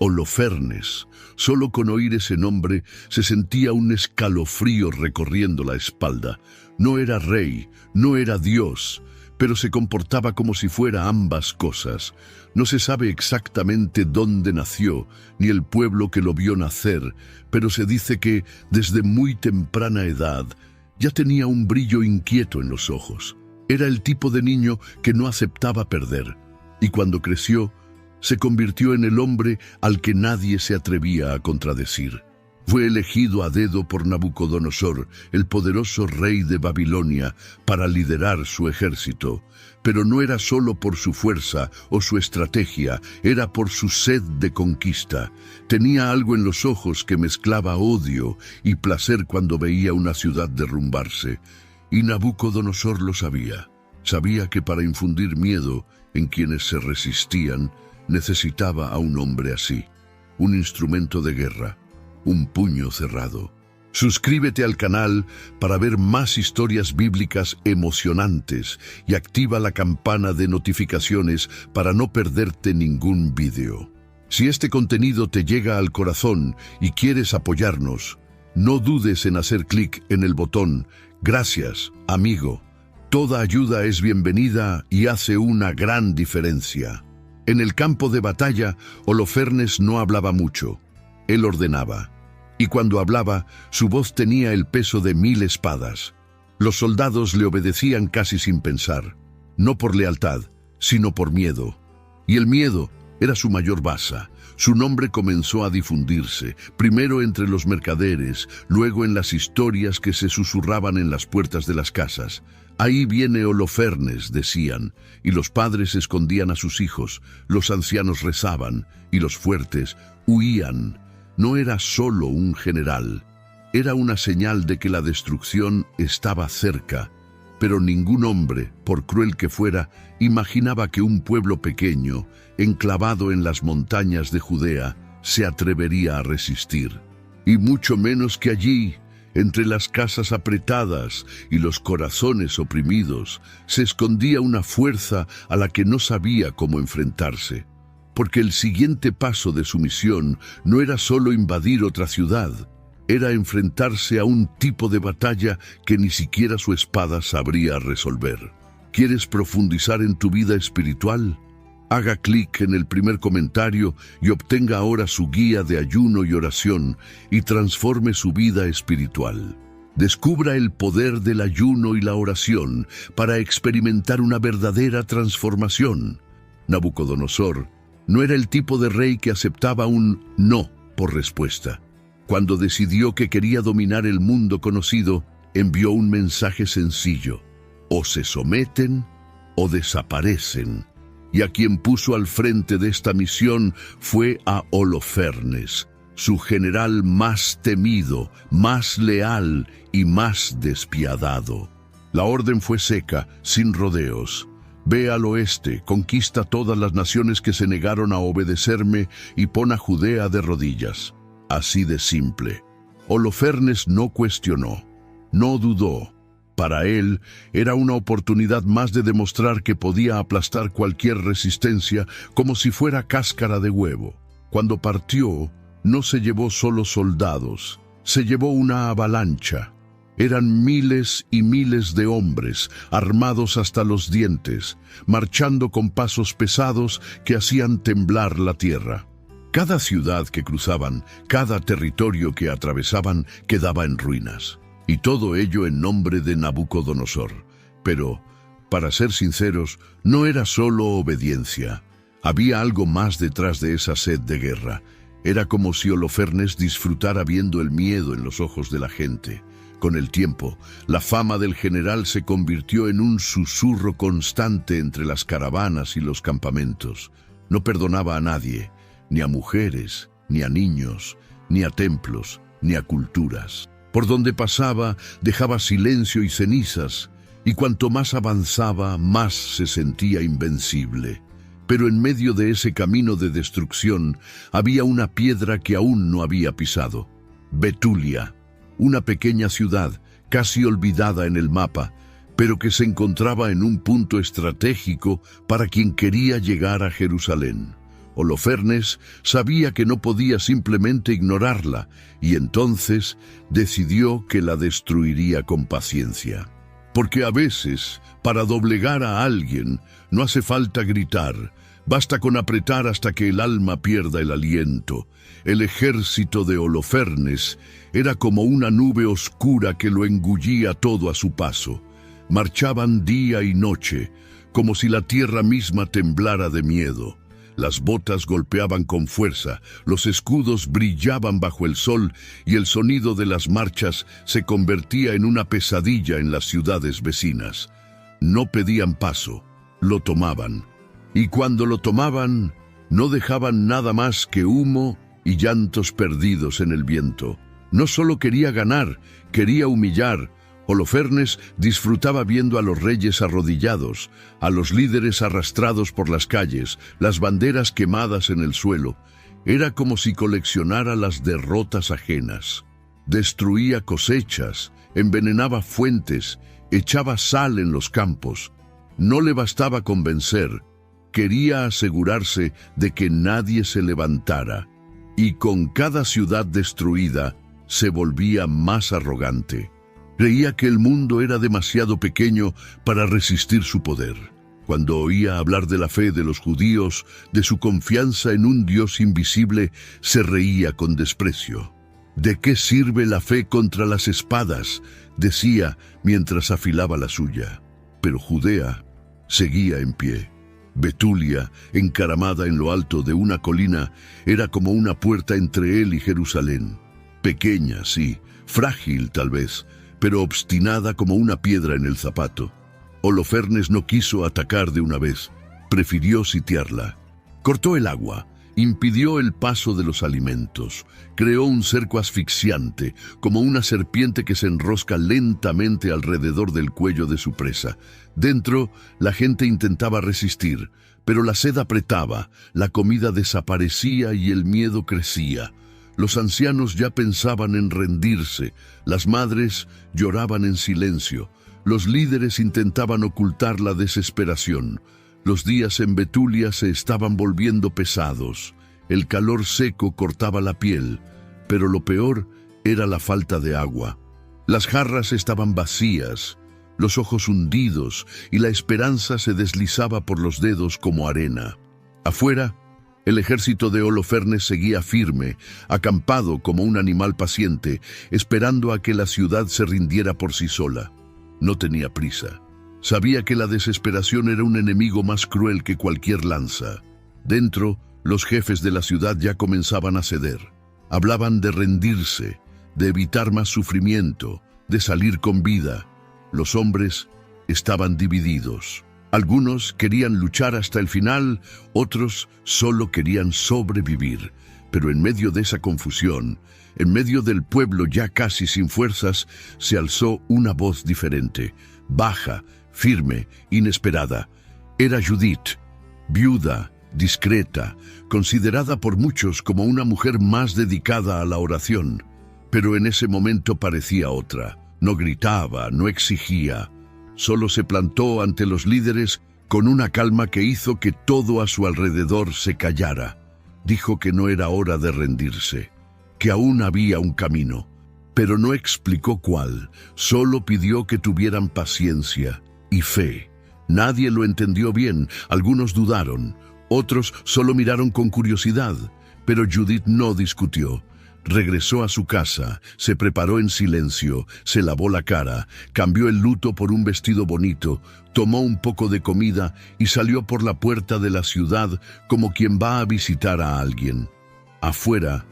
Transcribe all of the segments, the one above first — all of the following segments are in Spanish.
Holofernes. Solo con oír ese nombre se sentía un escalofrío recorriendo la espalda. No era rey, no era Dios, pero se comportaba como si fuera ambas cosas. No se sabe exactamente dónde nació, ni el pueblo que lo vio nacer, pero se dice que, desde muy temprana edad, ya tenía un brillo inquieto en los ojos. Era el tipo de niño que no aceptaba perder, y cuando creció, se convirtió en el hombre al que nadie se atrevía a contradecir. Fue elegido a dedo por Nabucodonosor, el poderoso rey de Babilonia, para liderar su ejército. Pero no era solo por su fuerza o su estrategia, era por su sed de conquista. Tenía algo en los ojos que mezclaba odio y placer cuando veía una ciudad derrumbarse. Y Nabucodonosor lo sabía. Sabía que para infundir miedo en quienes se resistían, necesitaba a un hombre así, un instrumento de guerra, un puño cerrado. Suscríbete al canal para ver más historias bíblicas emocionantes y activa la campana de notificaciones para no perderte ningún video. Si este contenido te llega al corazón y quieres apoyarnos, no dudes en hacer clic en el botón "Gracias, amigo". Toda ayuda es bienvenida y hace una gran diferencia. En el campo de batalla, Holofernes no hablaba mucho. Él ordenaba. Y cuando hablaba, su voz tenía el peso de 1000 espadas. Los soldados le obedecían casi sin pensar, no por lealtad, sino por miedo. Y el miedo era su mayor baza. Su nombre comenzó a difundirse, primero entre los mercaderes, luego en las historias que se susurraban en las puertas de las casas. Ahí viene Holofernes, decían, y los padres escondían a sus hijos, los ancianos rezaban, y los fuertes huían. No era solo un general, era una señal de que la destrucción estaba cerca, pero ningún hombre, por cruel que fuera, imaginaba que un pueblo pequeño, enclavado en las montañas de Judea, se atrevería a resistir. Y mucho menos que allí, entre las casas apretadas y los corazones oprimidos, se escondía una fuerza a la que no sabía cómo enfrentarse. Porque el siguiente paso de su misión no era solo invadir otra ciudad, era enfrentarse a un tipo de batalla que ni siquiera su espada sabría resolver. ¿Quieres profundizar en tu vida espiritual? Haga clic en el primer comentario y obtenga ahora su guía de ayuno y oración y transforme su vida espiritual. Descubra el poder del ayuno y la oración para experimentar una verdadera transformación. Nabucodonosor no era el tipo de rey que aceptaba un no por respuesta. Cuando decidió que quería dominar el mundo conocido, envió un mensaje sencillo: o se someten o desaparecen. Y a quien puso al frente de esta misión fue a Holofernes, su general más temido, más leal y más despiadado. La orden fue seca, sin rodeos. Ve al oeste, conquista todas las naciones que se negaron a obedecerme y pon a Judea de rodillas. Así de simple. Holofernes no cuestionó, no dudó. Para él era una oportunidad más de demostrar que podía aplastar cualquier resistencia como si fuera cáscara de huevo. Cuando partió, no se llevó solo soldados, se llevó una avalancha. Eran miles y miles de hombres, armados hasta los dientes, marchando con pasos pesados que hacían temblar la tierra. Cada ciudad que cruzaban, cada territorio que atravesaban, quedaba en ruinas. Y todo ello en nombre de Nabucodonosor. Pero, para ser sinceros, no era solo obediencia. Había algo más detrás de esa sed de guerra. Era como si Holofernes disfrutara viendo el miedo en los ojos de la gente. Con el tiempo, la fama del general se convirtió en un susurro constante entre las caravanas y los campamentos. No perdonaba a nadie, ni a mujeres, ni a niños, ni a templos, ni a culturas. Por donde pasaba, dejaba silencio y cenizas, y cuanto más avanzaba, más se sentía invencible. Pero en medio de ese camino de destrucción, había una piedra que aún no había pisado: Betulia, una pequeña ciudad, casi olvidada en el mapa, pero que se encontraba en un punto estratégico para quien quería llegar a Jerusalén. Holofernes sabía que no podía simplemente ignorarla, y entonces decidió que la destruiría con paciencia. Porque a veces, para doblegar a alguien, no hace falta gritar, basta con apretar hasta que el alma pierda el aliento. El ejército de Holofernes era como una nube oscura que lo engullía todo a su paso. Marchaban día y noche, como si la tierra misma temblara de miedo. Las botas golpeaban con fuerza, los escudos brillaban bajo el sol y el sonido de las marchas se convertía en una pesadilla en las ciudades vecinas. No pedían paso, lo tomaban. Y cuando lo tomaban, no dejaban nada más que humo y llantos perdidos en el viento. No solo quería ganar, quería humillar. Holofernes disfrutaba viendo a los reyes arrodillados, a los líderes arrastrados por las calles, las banderas quemadas en el suelo. Era como si coleccionara las derrotas ajenas. Destruía cosechas, envenenaba fuentes, echaba sal en los campos. No le bastaba con vencer, quería asegurarse de que nadie se levantara. Y con cada ciudad destruida, se volvía más arrogante. Creía que el mundo era demasiado pequeño para resistir su poder. Cuando oía hablar de la fe de los judíos, de su confianza en un Dios invisible, se reía con desprecio. ¿De qué sirve la fe contra las espadas?, decía mientras afilaba la suya. Pero Judea seguía en pie. Betulia, encaramada en lo alto de una colina, era como una puerta entre él y Jerusalén. Pequeña, sí, frágil tal vez, pero obstinada como una piedra en el zapato. Holofernes no quiso atacar de una vez, prefirió sitiarla. Cortó el agua, impidió el paso de los alimentos, creó un cerco asfixiante, como una serpiente que se enrosca lentamente alrededor del cuello de su presa. Dentro, la gente intentaba resistir, pero la sed apretaba, la comida desaparecía y el miedo crecía. Los ancianos ya pensaban en rendirse, las madres lloraban en silencio, los líderes intentaban ocultar la desesperación. Los días en Betulia se estaban volviendo pesados, el calor seco cortaba la piel, pero lo peor era la falta de agua. Las jarras estaban vacías, los ojos hundidos y la esperanza se deslizaba por los dedos como arena. Afuera, el ejército de Holofernes seguía firme, acampado como un animal paciente, esperando a que la ciudad se rindiera por sí sola. No tenía prisa. Sabía que la desesperación era un enemigo más cruel que cualquier lanza. Dentro, los jefes de la ciudad ya comenzaban a ceder. Hablaban de rendirse, de evitar más sufrimiento, de salir con vida. Los hombres estaban divididos. Algunos querían luchar hasta el final, otros solo querían sobrevivir. Pero en medio de esa confusión, en medio del pueblo ya casi sin fuerzas, se alzó una voz diferente, baja, firme, inesperada. Era Judith, viuda, discreta, considerada por muchos como una mujer más dedicada a la oración. Pero en ese momento parecía otra. No gritaba, no exigía. Solo se plantó ante los líderes con una calma que hizo que todo a su alrededor se callara. Dijo que no era hora de rendirse, que aún había un camino, pero no explicó cuál, solo pidió que tuvieran paciencia y fe. Nadie lo entendió bien, algunos dudaron, otros solo miraron con curiosidad, pero Judith no discutió. Regresó a su casa, se preparó en silencio, se lavó la cara, cambió el luto por un vestido bonito, tomó un poco de comida y salió por la puerta de la ciudad como quien va a visitar a alguien. Afuera,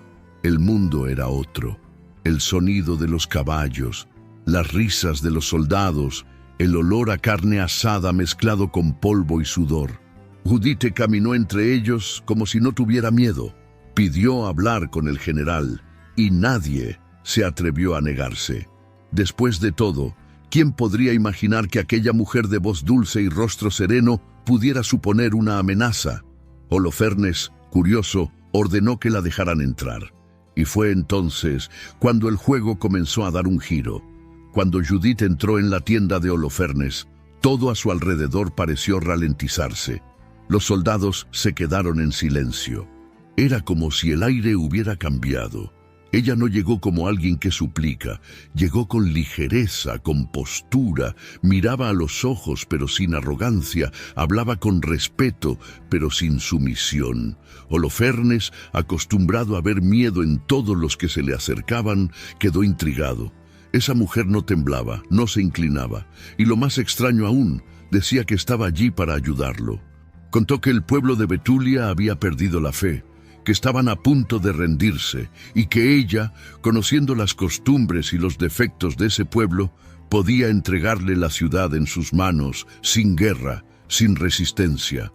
el mundo era otro. El sonido de los caballos, las risas de los soldados, el olor a carne asada mezclado con polvo y sudor. Judith caminó entre ellos como si no tuviera miedo. Pidió hablar con el general, y nadie se atrevió a negarse. Después de todo, ¿quién podría imaginar que aquella mujer de voz dulce y rostro sereno pudiera suponer una amenaza? Holofernes, curioso, ordenó que la dejaran entrar. Y fue entonces cuando el juego comenzó a dar un giro. Cuando Judith entró en la tienda de Holofernes, todo a su alrededor pareció ralentizarse. Los soldados se quedaron en silencio. Era como si el aire hubiera cambiado. Ella no llegó como alguien que suplica, llegó con ligereza, con postura, miraba a los ojos pero sin arrogancia, hablaba con respeto pero sin sumisión. Holofernes, acostumbrado a ver miedo en todos los que se le acercaban, quedó intrigado. Esa mujer no temblaba, no se inclinaba, y lo más extraño aún, decía que estaba allí para ayudarlo. Contó que el pueblo de Betulia había perdido la fe, que estaban a punto de rendirse y que ella, conociendo las costumbres y los defectos de ese pueblo, podía entregarle la ciudad en sus manos, sin guerra, sin resistencia.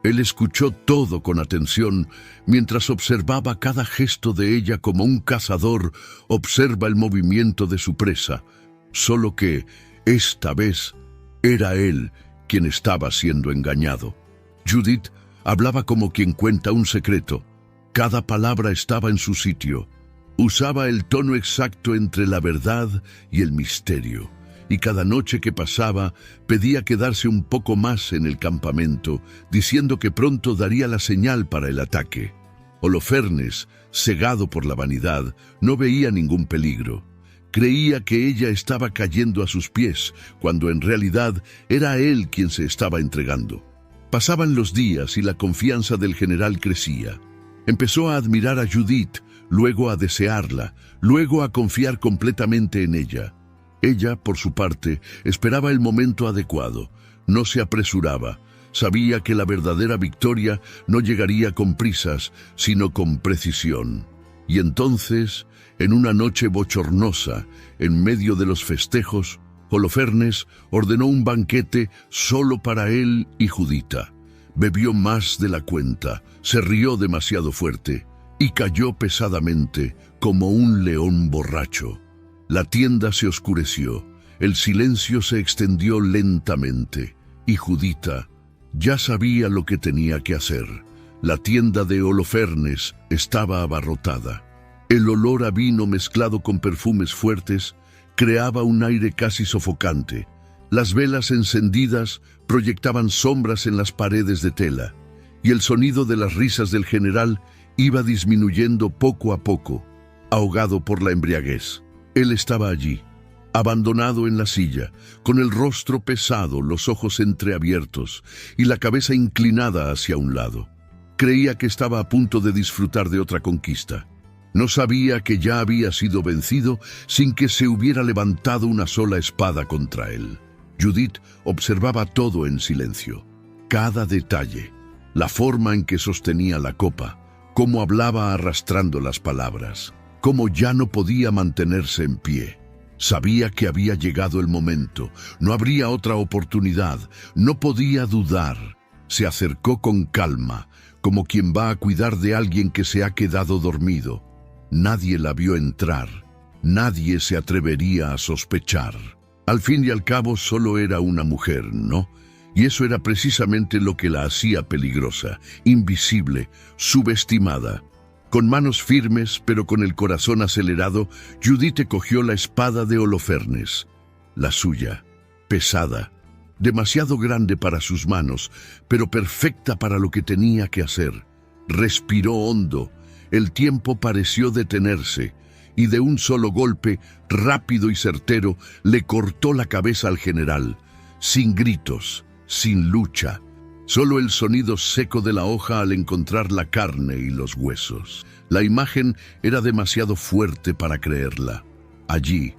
Él escuchó todo con atención mientras observaba cada gesto de ella como un cazador observa el movimiento de su presa, solo que, esta vez, era él quien estaba siendo engañado. Judith hablaba como quien cuenta un secreto. Cada palabra estaba en su sitio. Usaba el tono exacto entre la verdad y el misterio. Y cada noche que pasaba pedía quedarse un poco más en el campamento, diciendo que pronto daría la señal para el ataque. Holofernes, cegado por la vanidad, no veía ningún peligro. Creía que ella estaba cayendo a sus pies, cuando en realidad era él quien se estaba entregando. Pasaban los días y la confianza del general crecía. Empezó a admirar a Judith, luego a desearla, luego a confiar completamente en ella. Ella, por su parte, esperaba el momento adecuado, no se apresuraba, sabía que la verdadera victoria no llegaría con prisas, sino con precisión. Y entonces, en una noche bochornosa, en medio de los festejos, Holofernes ordenó un banquete solo para él y Judita. Bebió más de la cuenta, se rió demasiado fuerte y cayó pesadamente como un león borracho. La tienda se oscureció, el silencio se extendió lentamente y Judita ya sabía lo que tenía que hacer. La tienda de Holofernes estaba abarrotada. El olor a vino mezclado con perfumes fuertes creaba un aire casi sofocante. Las velas encendidas proyectaban sombras en las paredes de tela, y el sonido de las risas del general iba disminuyendo poco a poco, ahogado por la embriaguez. Él estaba allí, abandonado en la silla, con el rostro pesado, los ojos entreabiertos y la cabeza inclinada hacia un lado. Creía que estaba a punto de disfrutar de otra conquista. No sabía que ya había sido vencido sin que se hubiera levantado una sola espada contra él. Judith observaba todo en silencio, cada detalle, la forma en que sostenía la copa, cómo hablaba arrastrando las palabras, cómo ya no podía mantenerse en pie. Sabía que había llegado el momento, no habría otra oportunidad, no podía dudar. Se acercó con calma, como quien va a cuidar de alguien que se ha quedado dormido. Nadie la vio entrar, nadie se atrevería a sospechar. Al fin y al cabo solo era una mujer, ¿no? Y eso era precisamente lo que la hacía peligrosa, invisible, subestimada. Con manos firmes, pero con el corazón acelerado, Judith cogió la espada de Holofernes, la suya, pesada, demasiado grande para sus manos, pero perfecta para lo que tenía que hacer. Respiró hondo, el tiempo pareció detenerse, y de un solo golpe, rápido y certero, le cortó la cabeza al general, sin gritos, sin lucha, solo el sonido seco de la hoja al encontrar la carne y los huesos. La imagen era demasiado fuerte para creerla. Allí,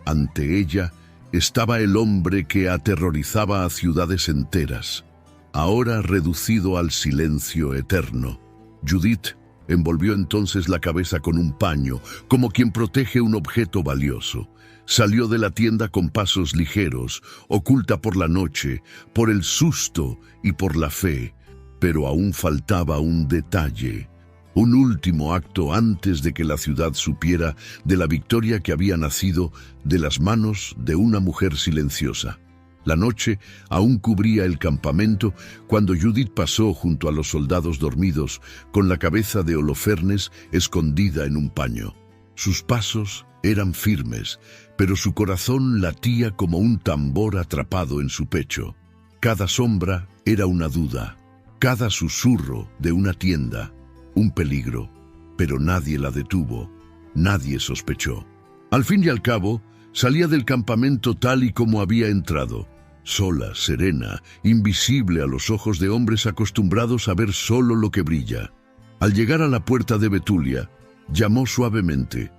ante ella, estaba el hombre que aterrorizaba a ciudades enteras, ahora reducido al silencio eterno. Judith envolvió entonces la cabeza con un paño, como quien protege un objeto valioso. Salió de la tienda con pasos ligeros, oculta por la noche, por el susto y por la fe. Pero aún faltaba un detalle, un último acto antes de que la ciudad supiera de la victoria que había nacido de las manos de una mujer silenciosa. La noche aún cubría el campamento cuando Judith pasó junto a los soldados dormidos con la cabeza de Holofernes escondida en un paño. Sus pasos eran firmes, pero su corazón latía como un tambor atrapado en su pecho. Cada sombra era una duda, cada susurro de una tienda, un peligro, pero nadie la detuvo, nadie sospechó. Al fin y al cabo, salía del campamento tal y como había entrado, sola, serena, invisible a los ojos de hombres acostumbrados a ver solo lo que brilla. Al llegar a la puerta de Betulia, llamó suavemente.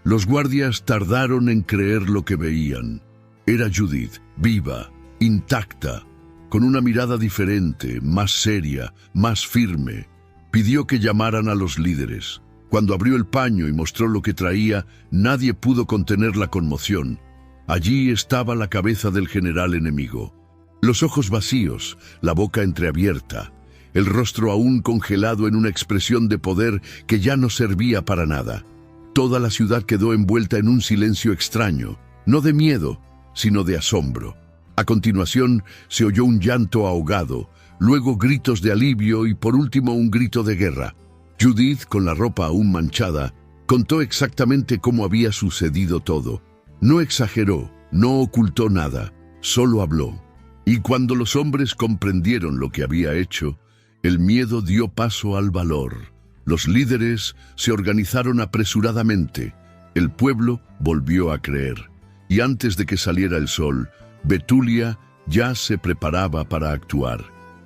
Los guardias tardaron en creer lo que veían. Era Judith, viva, intacta, con una mirada diferente, más seria, más firme. Pidió que llamaran a los líderes. Cuando abrió el paño y mostró lo que traía, nadie pudo contener la conmoción. Allí estaba la cabeza del general enemigo. Los ojos vacíos, la boca entreabierta, el rostro aún congelado en una expresión de poder que ya no servía para nada. Toda la ciudad quedó envuelta en un silencio extraño, no de miedo, sino de asombro. A continuación se oyó un llanto ahogado, luego gritos de alivio y por último un grito de guerra. Judith, con la ropa aún manchada, contó exactamente cómo había sucedido todo. No exageró, no ocultó nada, solo habló. Y cuando los hombres comprendieron lo que había hecho, el miedo dio paso al valor. Los líderes se organizaron apresuradamente. El pueblo volvió a creer. Y antes de que saliera el sol, Betulia ya se preparaba para actuar.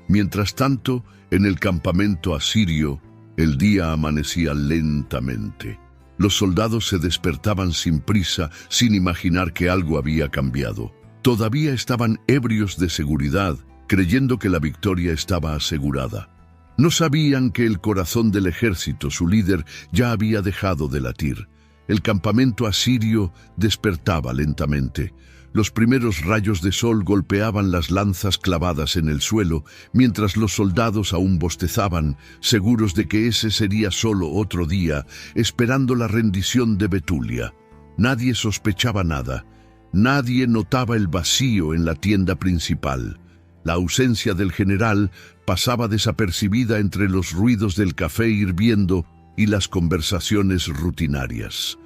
Mientras tanto, en el campamento asirio, el día amanecía lentamente. Los soldados se despertaban sin prisa, sin imaginar que algo había cambiado. Todavía estaban ebrios de seguridad, creyendo que la victoria estaba asegurada. No sabían que el corazón del ejército, su líder, ya había dejado de latir. El campamento asirio despertaba lentamente. Los primeros rayos de sol golpeaban las lanzas clavadas en el suelo, mientras los soldados aún bostezaban, seguros de que ese sería solo otro día, esperando la rendición de Betulia. Nadie sospechaba nada. Nadie notaba el vacío en la tienda principal. La ausencia del general pasaba desapercibida entre los ruidos del café hirviendo y las conversaciones rutinarias.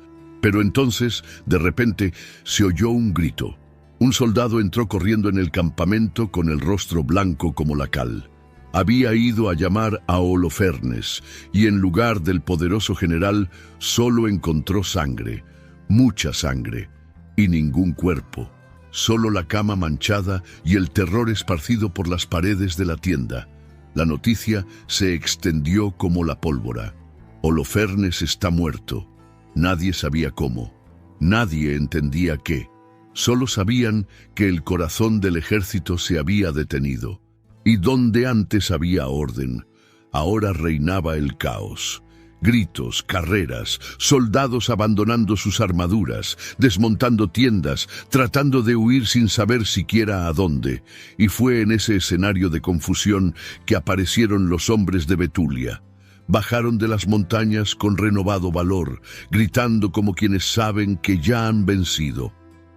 Pero entonces, de repente, se oyó un grito. Un soldado entró corriendo en el campamento con el rostro blanco como la cal. Había ido a llamar a Holofernes, y en lugar del poderoso general, solo encontró sangre, mucha sangre, y ningún cuerpo, solo la cama manchada y el terror esparcido por las paredes de la tienda. La noticia se extendió como la pólvora. Holofernes está muerto. Nadie sabía cómo. Nadie entendía qué. Solo sabían que el corazón del ejército se había detenido. Y donde antes había orden, ahora reinaba el caos. Gritos, carreras, soldados abandonando sus armaduras, desmontando tiendas, tratando de huir sin saber siquiera a dónde. Y fue en ese escenario de confusión que aparecieron los hombres de Betulia. Bajaron de las montañas con renovado valor, gritando como quienes saben que ya han vencido.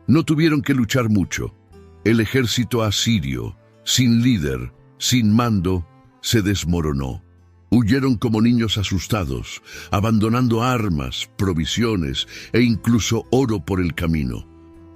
No tuvieron que luchar mucho. El ejército asirio, sin líder, sin mando, se desmoronó. Huyeron como niños asustados, abandonando armas, provisiones e incluso oro por el camino.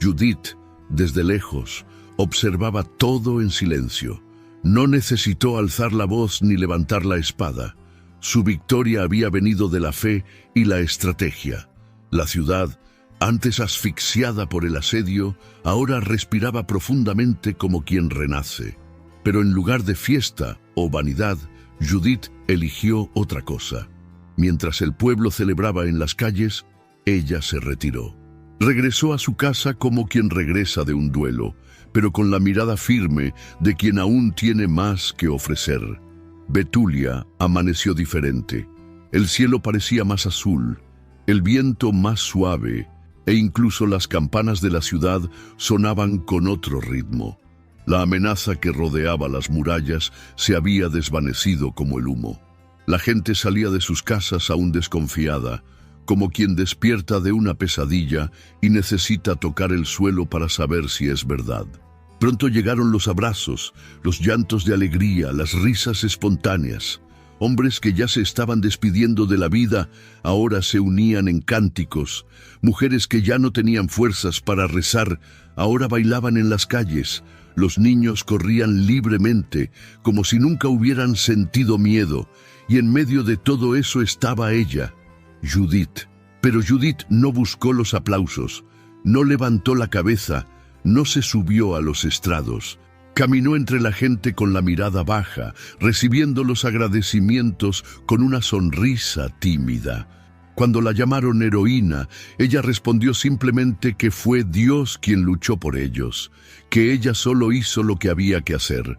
Judith, desde lejos, observaba todo en silencio. No necesitó alzar la voz ni levantar la espada. Su victoria había venido de la fe y la estrategia. La ciudad, antes asfixiada por el asedio, ahora respiraba profundamente como quien renace. Pero en lugar de fiesta o vanidad, Judith eligió otra cosa. Mientras el pueblo celebraba en las calles, ella se retiró. Regresó a su casa como quien regresa de un duelo, pero con la mirada firme de quien aún tiene más que ofrecer. Betulia amaneció diferente. El cielo parecía más azul, el viento más suave, e incluso las campanas de la ciudad sonaban con otro ritmo. La amenaza que rodeaba las murallas se había desvanecido como el humo. La gente salía de sus casas aún desconfiada, como quien despierta de una pesadilla y necesita tocar el suelo para saber si es verdad. Pronto llegaron los abrazos, los llantos de alegría, las risas espontáneas. Hombres que ya se estaban despidiendo de la vida ahora se unían en cánticos. Mujeres que ya no tenían fuerzas para rezar ahora bailaban en las calles. Los niños corrían libremente, como si nunca hubieran sentido miedo, y en medio de todo eso estaba ella, Judith. Pero Judith no buscó los aplausos, no levantó la cabeza, no se subió a los estrados. Caminó entre la gente con la mirada baja, recibiendo los agradecimientos con una sonrisa tímida. Cuando la llamaron heroína, ella respondió simplemente que fue Dios quien luchó por ellos, que ella solo hizo lo que había que hacer.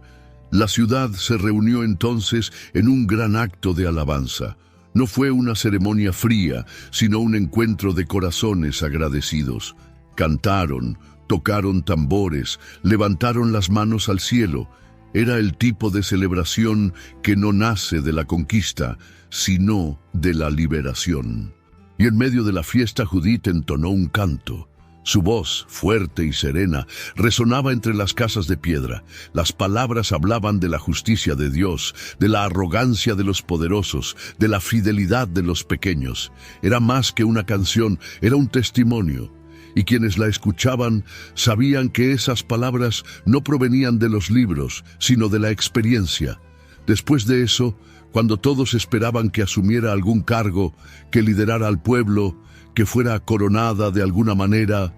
La ciudad se reunió entonces en un gran acto de alabanza. No fue una ceremonia fría, sino un encuentro de corazones agradecidos. Cantaron, tocaron tambores, levantaron las manos al cielo. Era el tipo de celebración que no nace de la conquista, sino de la liberación. Y en medio de la fiesta Judith entonó un canto. Su voz, fuerte y serena, resonaba entre las casas de piedra. Las palabras hablaban de la justicia de Dios, de la arrogancia de los poderosos, de la fidelidad de los pequeños. Era más que una canción, era un testimonio. Y quienes la escuchaban sabían que esas palabras no provenían de los libros, sino de la experiencia. Después de eso, cuando todos esperaban que asumiera algún cargo, que liderara al pueblo, que fuera coronada de alguna manera,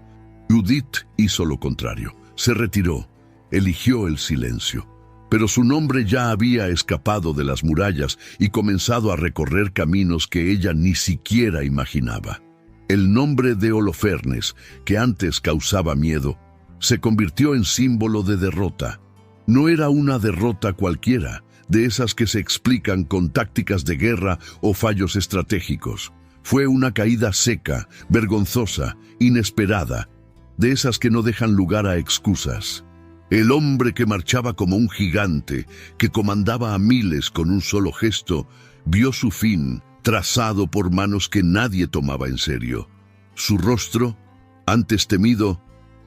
Judith hizo lo contrario. Se retiró, eligió el silencio. Pero su nombre ya había escapado de las murallas y comenzado a recorrer caminos que ella ni siquiera imaginaba. El nombre de Holofernes, que antes causaba miedo, se convirtió en símbolo de derrota. No era una derrota cualquiera, de esas que se explican con tácticas de guerra o fallos estratégicos. Fue una caída seca, vergonzosa, inesperada, de esas que no dejan lugar a excusas. El hombre que marchaba como un gigante, que comandaba a miles con un solo gesto, vio su fin, trazado por manos que nadie tomaba en serio. Su rostro, antes temido,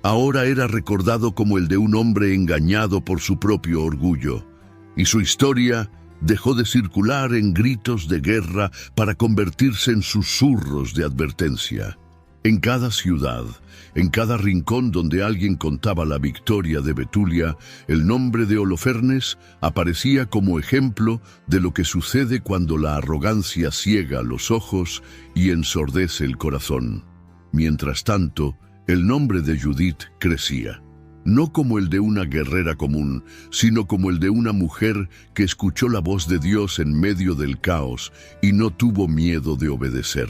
ahora era recordado como el de un hombre engañado por su propio orgullo, y su historia dejó de circular en gritos de guerra para convertirse en susurros de advertencia. En cada ciudad, en cada rincón donde alguien contaba la victoria de Betulia, el nombre de Holofernes aparecía como ejemplo de lo que sucede cuando la arrogancia ciega los ojos y ensordece el corazón. Mientras tanto, el nombre de Judith crecía. No como el de una guerrera común, sino como el de una mujer que escuchó la voz de Dios en medio del caos y no tuvo miedo de obedecer.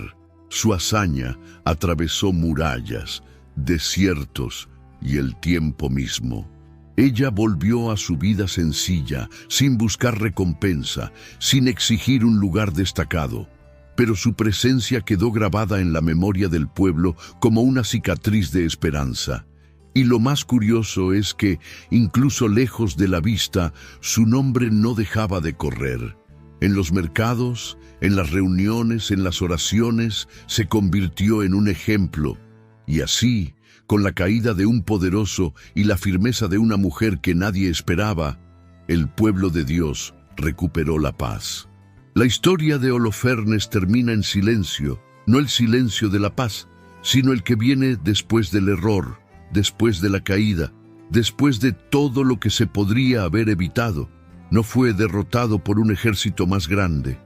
Su hazaña atravesó murallas, desiertos y el tiempo mismo. Ella volvió a su vida sencilla, sin buscar recompensa, sin exigir un lugar destacado. Pero su presencia quedó grabada en la memoria del pueblo como una cicatriz de esperanza. Y lo más curioso es que, incluso lejos de la vista, su nombre no dejaba de correr. En los mercados, en las reuniones, en las oraciones, se convirtió en un ejemplo. Y así, con la caída de un poderoso y la firmeza de una mujer que nadie esperaba, el pueblo de Dios recuperó la paz. La historia de Holofernes termina en silencio, no el silencio de la paz, sino el que viene después del error, después de la caída, después de todo lo que se podría haber evitado. No fue derrotado por un ejército más grande,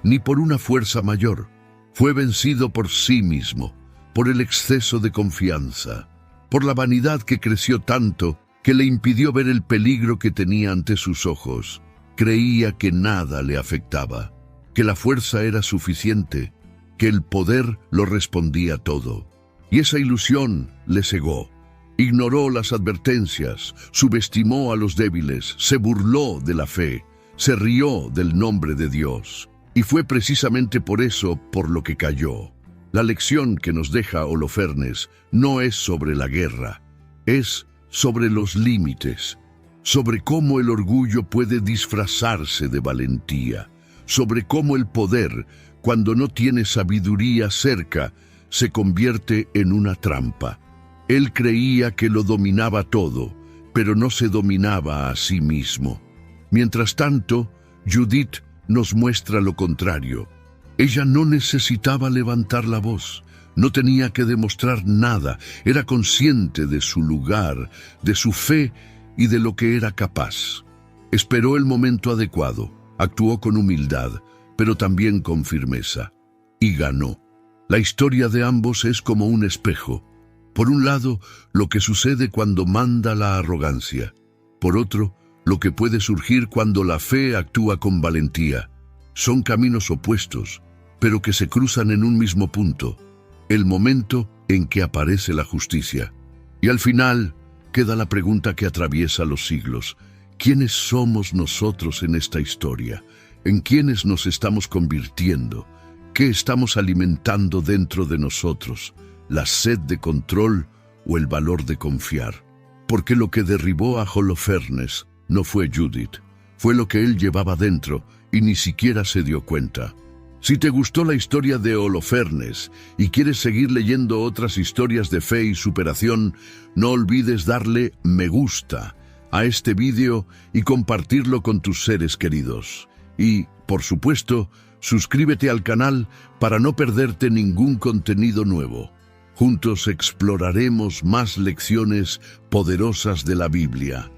ni por una fuerza mayor. Fue vencido por sí mismo, por el exceso de confianza, por la vanidad que creció tanto que le impidió ver el peligro que tenía ante sus ojos. Creía que nada le afectaba, que la fuerza era suficiente, que el poder lo respondía todo. Y esa ilusión le cegó. Ignoró las advertencias, subestimó a los débiles, se burló de la fe, se rió del nombre de Dios. Y fue precisamente por eso por lo que cayó. La lección que nos deja Holofernes no es sobre la guerra, es sobre los límites, sobre cómo el orgullo puede disfrazarse de valentía, sobre cómo el poder, cuando no tiene sabiduría cerca, se convierte en una trampa. Él creía que lo dominaba todo, pero no se dominaba a sí mismo. Mientras tanto, Judith nos muestra lo contrario. Ella no necesitaba levantar la voz, no tenía que demostrar nada, era consciente de su lugar, de su fe y de lo que era capaz. Esperó el momento adecuado, actuó con humildad, pero también con firmeza, y ganó. La historia de ambos es como un espejo. Por un lado, lo que sucede cuando manda la arrogancia. Por otro, lo que puede surgir cuando la fe actúa con valentía. Son caminos opuestos, pero que se cruzan en un mismo punto, el momento en que aparece la justicia. Y al final, queda la pregunta que atraviesa los siglos. ¿Quiénes somos nosotros en esta historia? ¿En quiénes nos estamos convirtiendo? ¿Qué estamos alimentando dentro de nosotros? ¿La sed de control o el valor de confiar? Porque lo que derribó a Holofernes no fue Judith, fue lo que él llevaba dentro y ni siquiera se dio cuenta. Si te gustó la historia de Holofernes y quieres seguir leyendo otras historias de fe y superación, no olvides darle me gusta a este vídeo y compartirlo con tus seres queridos. Y, por supuesto, suscríbete al canal para no perderte ningún contenido nuevo. Juntos exploraremos más lecciones poderosas de la Biblia.